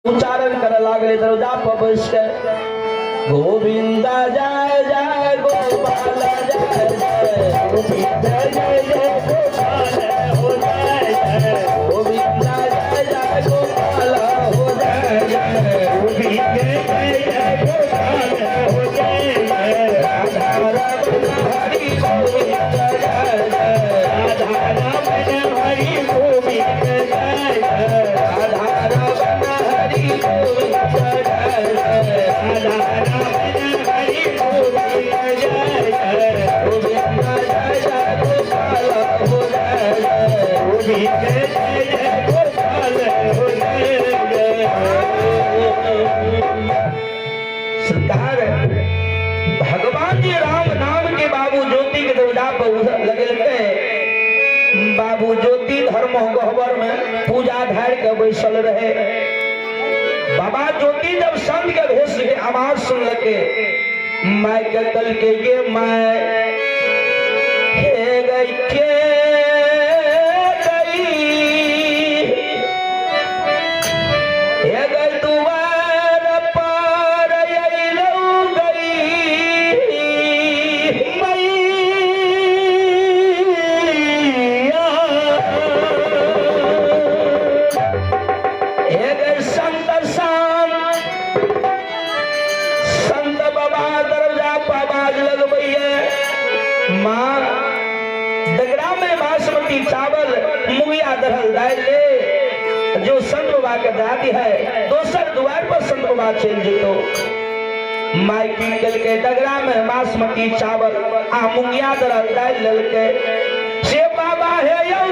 उच्चारण कर लागले दरवाजा पर बैस के गोविंदा जय जय गोपाल जय जय गोविंदा जय जय गोपाल हो जय जय गोविंदा जय जय गोपाल हो जय जय गोविंदा जय जय गोपाल हो जय जय राधा रमण हरि गोविंद जय जय राधा रमण हरि गोविंद जय जय राधा रमण हरि गोविंद जय जय राधा रमण हरि गोविंद जय जय गोविंद जय जय गोपाल हो जय जय गोविंद जय जय गोपाल हो जय जय। सरकार भगवान जी राम नाम के बाबू ज्योति के दरवाजा पर लगे बाबू ज्योति धर्म गहबर में पूजा धार के बैसल रहे। बाबा ज्योति जब संत के भेष के आवाज सुन लगे माय के कल के ये माय हे गई के गई हे गई दुआर पर अइलौ गई मैया हे गई संत बाबा दरवाजा पर आवाज लगबैया माँ डगरा में बासमती चावल मुगिया दरल डाल ले जो संत बाबा के दादी है दोसर द्वार पर संत बाबा चल जेतो माई की गल के डगरा में बासमती चावल आ मुगिया दरल डाल ललके से बाबा है यौ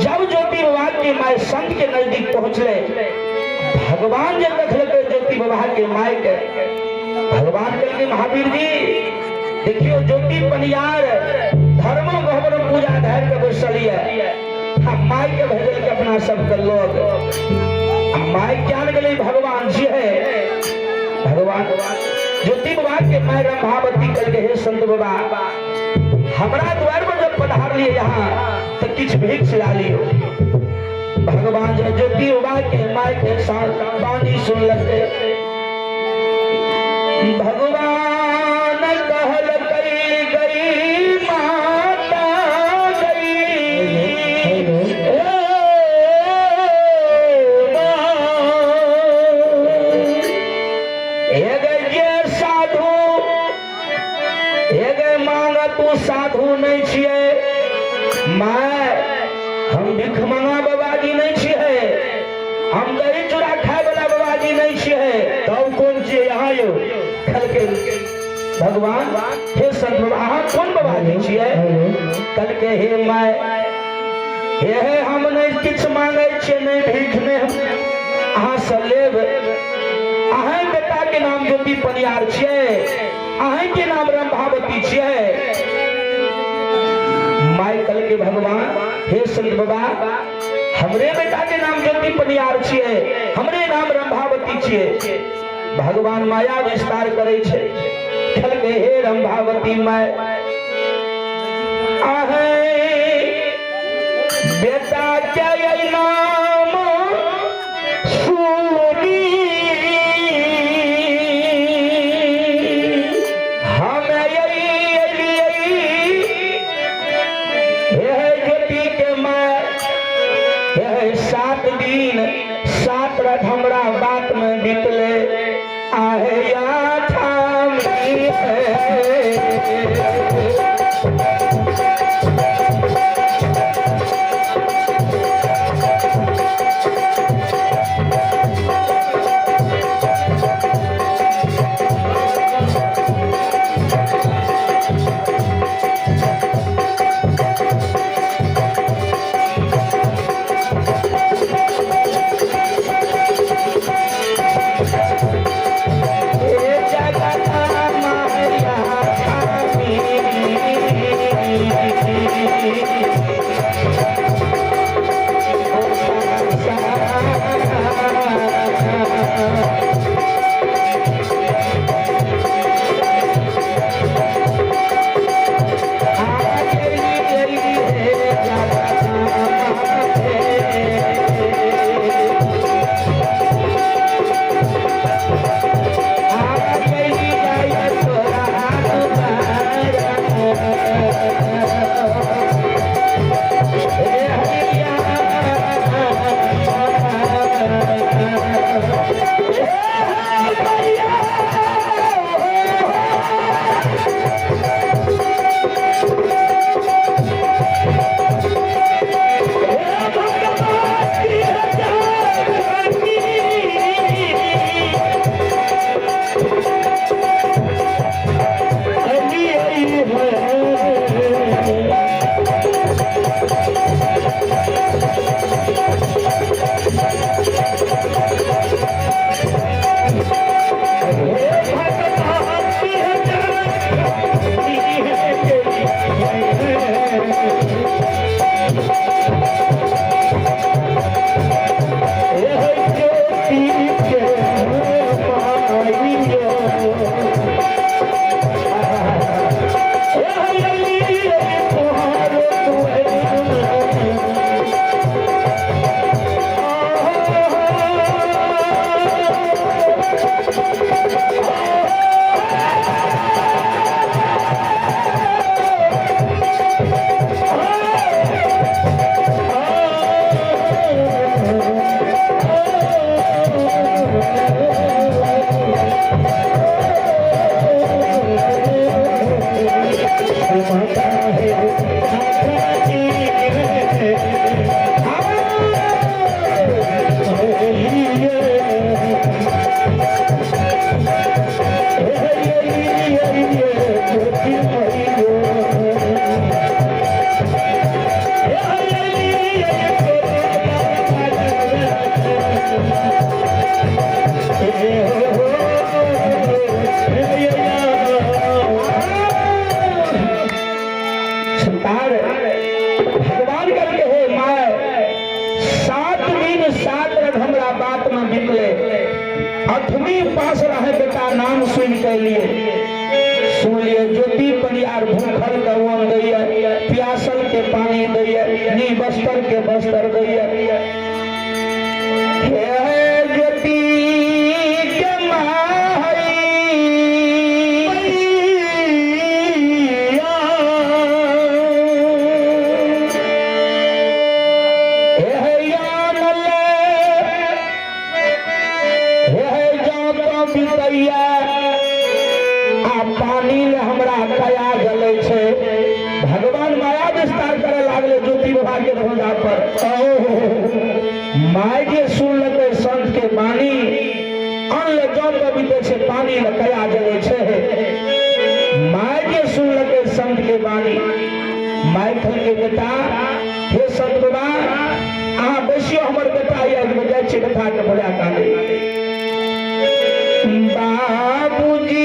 जब ज्योति बाबा के माय संत के नजदीक पहुंचले भगवान जब देखलके ज्योति बाबा के माय के भगवान कहले महावीर जी देखियो ज्योति पनियार धर्म गहबर पूजा धार के बैसलिए हम माय के भेजल के अपना सब के लोग माय जान गेले भगवान जी है भगवान ज्योति बाबा के माय रंभावती कहले हे संत बाबा हमरा द्वार पर जब पधार लिए यहाँ तो किछ भीख सिला लियो। भगवान जो ज्योति बाबा के माय के साथ बानी सुन लगे भगवान कहल कई गई माता गई साधु तू साधु नहीं छिए, माय हम भिखमंगा बाबाजी नहीं छिए, हम दही चूड़ा खाए वाला बाबाजी नहीं छिए, तब कौन छिए यहाँ यो? कल के भगवान हे संत बाबा कौन बाबाजी छिए? कल के हे माय हे हम नहीं किछ मांगे छिए, नहीं भीख में अहाँ से लेब। अहाँ बेटा के नाम ज्योति पनियार छिए, अहाँ के नाम रंभावती छिए। माय कल के भगवान हे संत बाबा हमरे बेटा के नाम ज्योति पनियार छिए, हमरे नाम रंभावती छिए। भगवान माया विस्तार करे छे। कल के हे रंभावती माय आहे बेटा के नाम सुनी हम ज्योति के माय 7 दिन 7 रात हमरा बात में बीतले आहे या थामी ज्योति परियार भूखल के वन दैया, प्यासल के पानी दैया, नी बस्तर के बस्तर दैया। ज्योति के माई पानी में हमरा कया गल चले छे भगवान माया विस्तार करे लागले ज्योति बाबा के ढोंगा पर। माय के सुन लगे संत के वाणी अन्न जम बीते छे पानी लकया जले छे। माय के सुन लगे संत के वाणी माय के बेटा हे संत बाबा अहाँ बेसियो हमर बेटा याद में जाय छे कथा के बड़ा काले बाबूजी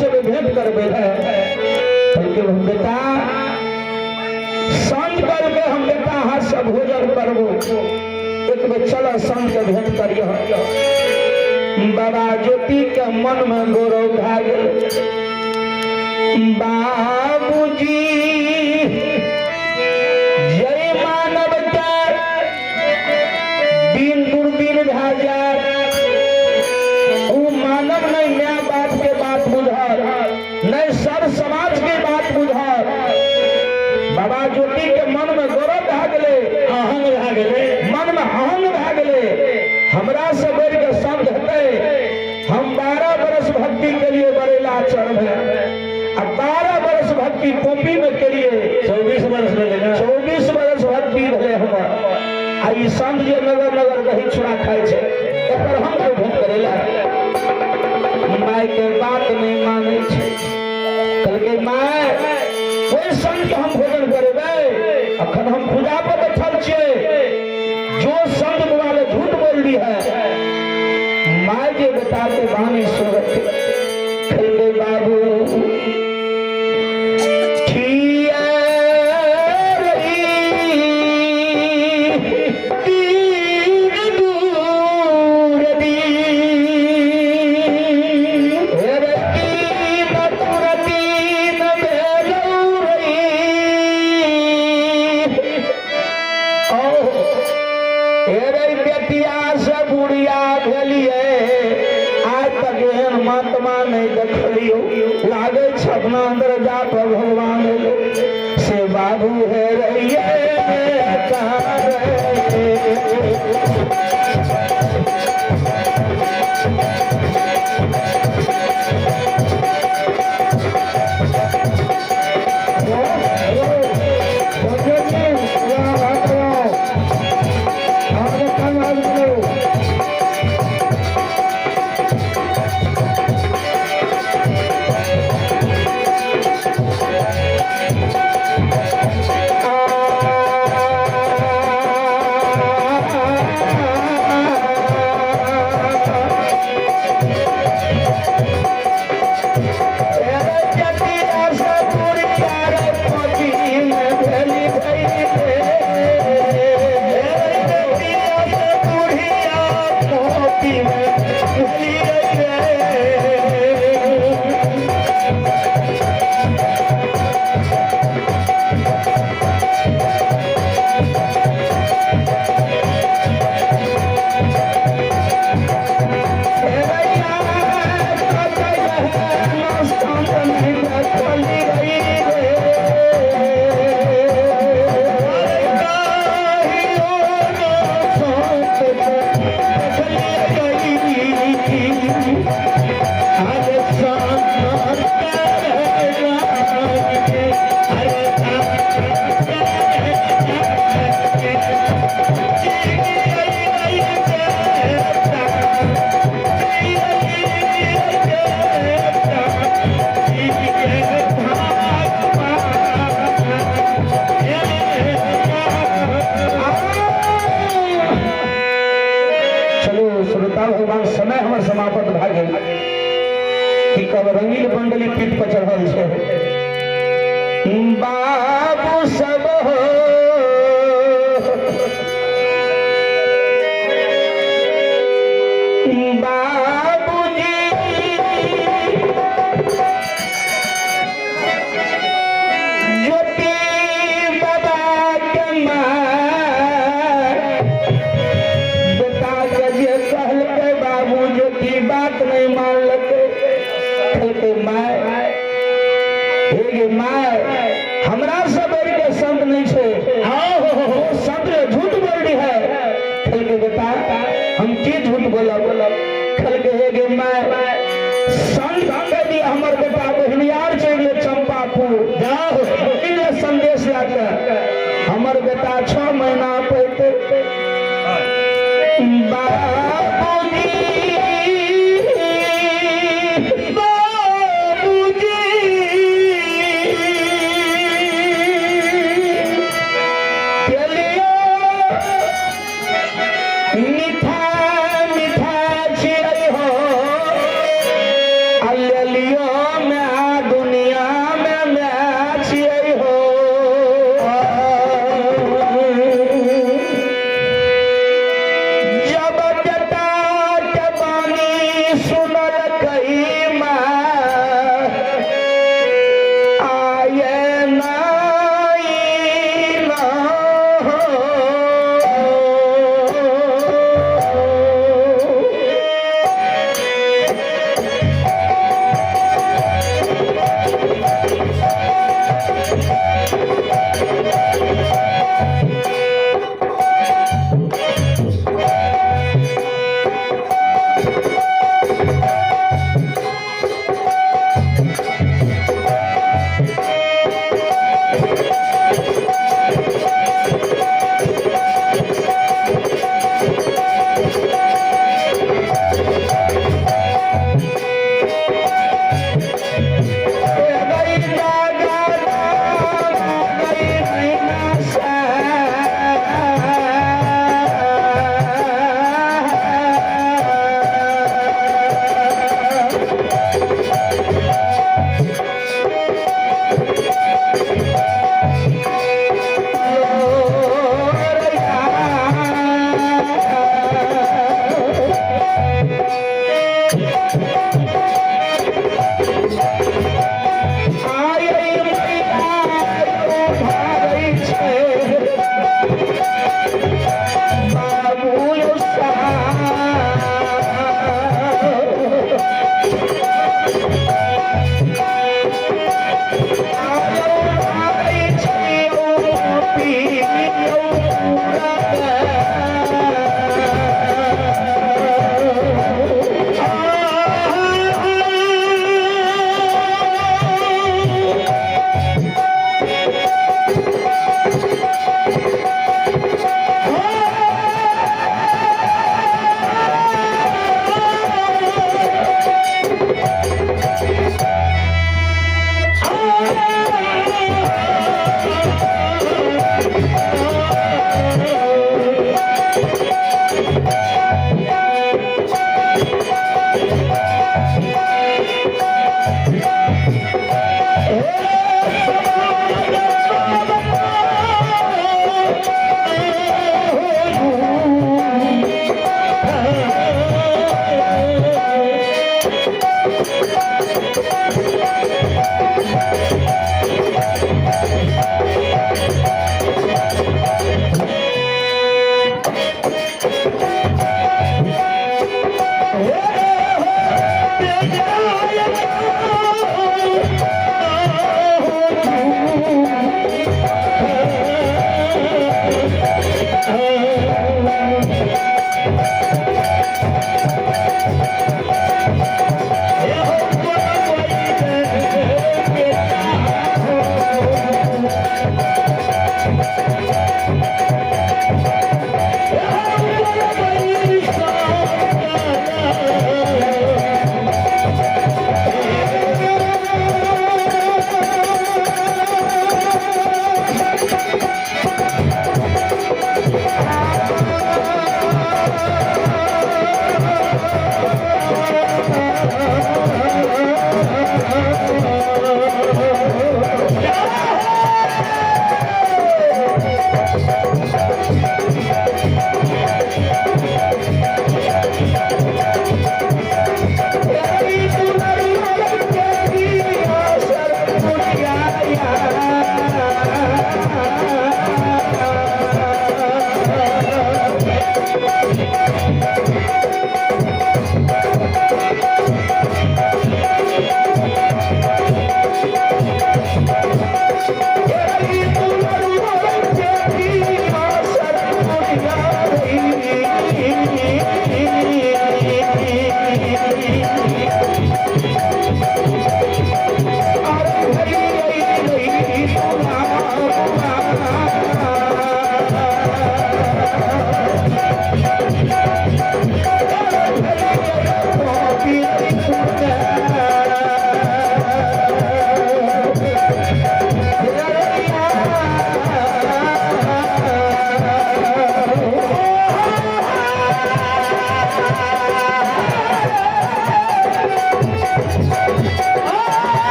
से भेंट करबे बेटा संत करके हम बेटा हाथ से भोजन करबो एक बेर चलो संत के भेंट करियो। बाबा ज्योति के मन में गौरव भा गेल बाबूजी जय मानव के दिन दुर्दिन भा जाए मानव नहीं नया बात के बात बुझल नहीं सब समाज के बात बुझल। बाबा ज्योति के मन में गौरव भा गेले अहंग भा गेले मन में अहंग भा गेले हमरा से बढ़ के संत हेतै। हम 12 बरस भक्ति के लिए बरेला चढ़े अब 12 बरस भक्ति कॉपी में करिए 24 बरस भेले 24 बरस भक्ति भेले हमर आ ई संत जे नगर नगर दही छुड़ा खाए छे एकर हम तो भेंट करेला माय के बात नहीं माने छे कहलके माय कोई संत हम भोजन करबे अखन हम पूजा पर बैठल छिए जो संत वाले झूठ बोल दी है। माय के बेटा के वाणी सुनत कहलके बाबू आज हमर समापत भए गेल कि कब रंगील बंडली पीठ पर चढ़ल छै बाबू सब हो हमरा सब के संत नहीं छे संत झूठ बोल रही है खेल के बेटा हम की झूठ बोला खेल के हे गे मैं संत के हमर बेटा बहनियार चल चंपापुर जाओ संदेश लाके हमर बेटा 6 महीना पहले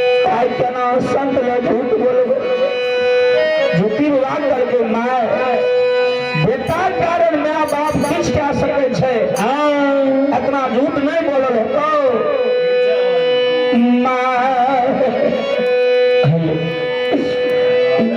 संत में झूठ बोलबो झूठी बात करके माय बेटा कारण माय बाप किछ कह सके छे इतना झूठ नहीं बोलल हो माय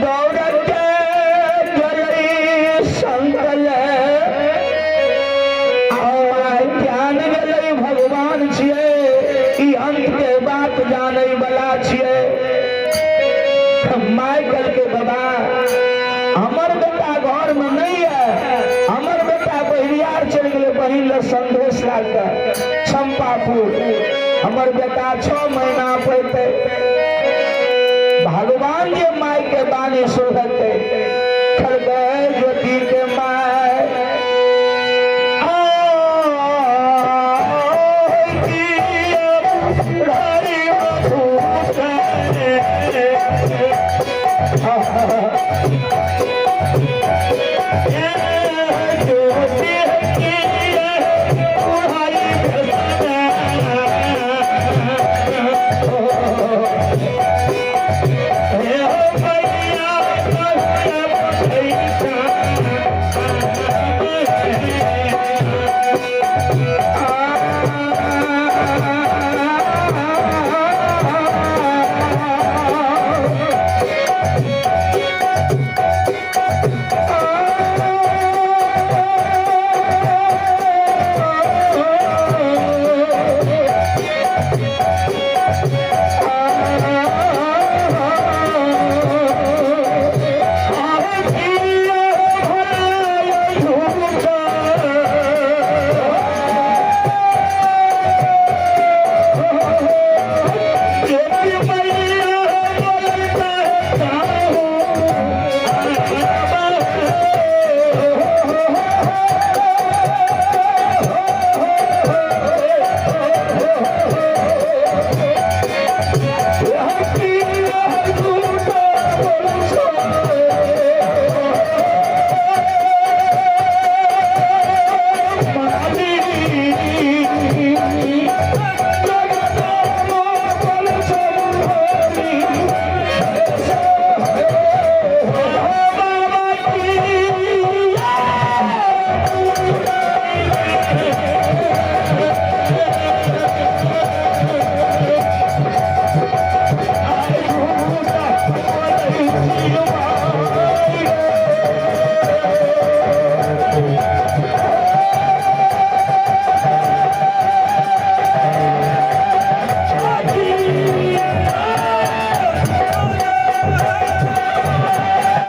दौड़ के गई संत ले ज्ञान गेलै भगवान छिए ई अंत के बात जानै वाला छिए माय करके बाबा हमर बेटा घर में नहीं है हमर बेटा बहिरियार चल गए बहिन ले संदेश लाके चंपापुर हमर बेटा 6 महीना पड़ते भगवान के माय के बानी सुनते खरगय ज्योति के माय Yeah.